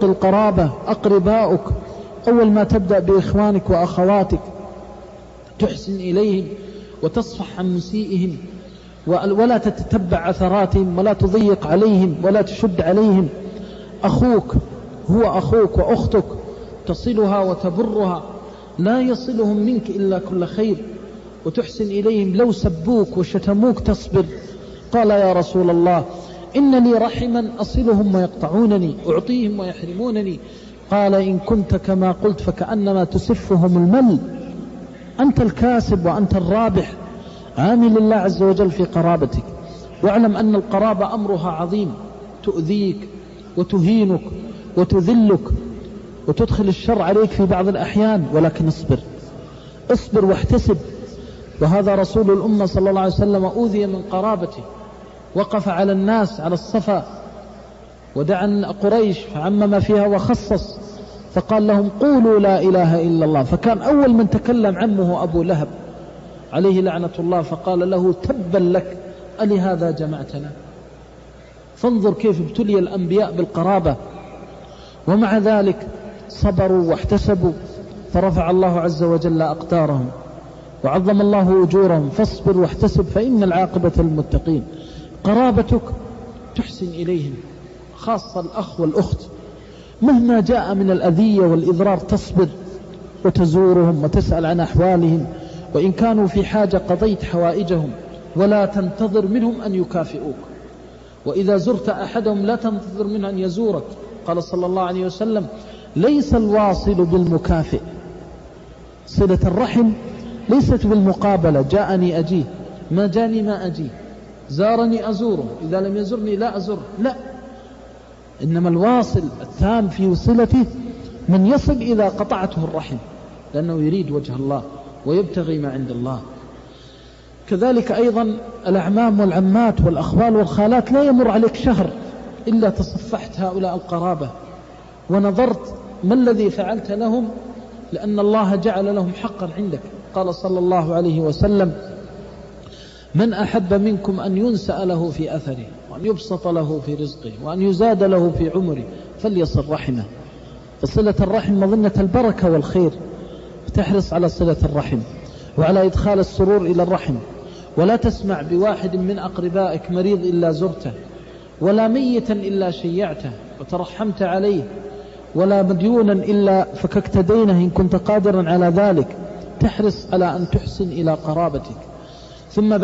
القرابة أقرباؤك، أول ما تبدأ بإخوانك وأخواتك تحسن إليهم وتصفح عن مسيئهم، ولا تتتبع عثراتهم ولا تضيق عليهم ولا تشد عليهم. أخوك هو أخوك وأختك تصلها وتبرها، لا يصلهم منك إلا كل خير، وتحسن إليهم. لو سبوك وشتموك تصبر. قال يا رسول الله إن لي رحما أصلهم ويقطعونني، أعطيهم ويحرمونني. قال إن كنت كما قلت فكأنما تسفهم المل، أنت الكاسب وأنت الرابح. عامل الله عز وجل في قرابتك، واعلم أن القرابة أمرها عظيم، تؤذيك وتهينك وتذلك وتدخل الشر عليك في بعض الأحيان، ولكن اصبر واحتسب. وهذا رسول الأمة صلى الله عليه وسلم أوذي من قرابته، وقف على الناس على الصفا ودعا قريش فعمم فيها وخصص، فقال لهم قولوا لا إله إلا الله. فكان أول من تكلم عمه أبو لهب عليه لعنة الله، فقال له تبا لك ألهذا جمعتنا. فانظر كيف ابتلي الأنبياء بالقرابة، ومع ذلك صبروا واحتسبوا، فرفع الله عز وجل أقدارهم وعظم الله أجورهم. فاصبر واحتسب فإن العاقبة للمتقين. قرابتك تحسن إليهم، خاصة الأخ والأخت، مهما جاء من الأذية والإضرار تصبر وتزورهم وتسأل عن أحوالهم، وإن كانوا في حاجة قضيت حوائجهم، ولا تنتظر منهم أن يكافئوك. وإذا زرت أحدهم لا تنتظر منه أن يزورك. قال صلى الله عليه وسلم ليس الواصل بالمكافئ. صلة الرحم ليست بالمقابلة، جاءني أجيه، ما جاني ما أجيه، زارني أزوره، إذا لم يزرني لا أزره، لا. إنما الواصل التام في صلته من يصل إذا قطعته الرحم، لأنه يريد وجه الله ويبتغي ما عند الله. كذلك أيضا الأعمام والعمات والأخوال والخالات، لا يمر عليك شهر إلا تصفحت هؤلاء القرابة ونظرت ما الذي فعلت لهم، لأن الله جعل لهم حقا عندك. قال صلى الله عليه وسلم من أحب منكم أن ينسأ له في أثره، وأن يبسط له في رزقه، وأن يزاد له في عمره، فليصل رحمه. فصلة الرحم مظنة البركة والخير، تحرص على صلة الرحم وعلى إدخال السرور إلى الرحم. ولا تسمع بواحد من أقربائك مريض إلا زرته، ولا ميتا إلا شيعته وترحمت عليه، ولا مديونا إلا فككت دينه إن كنت قادرا على ذلك. تحرص على أن تحسن إلى قرابتك. ثم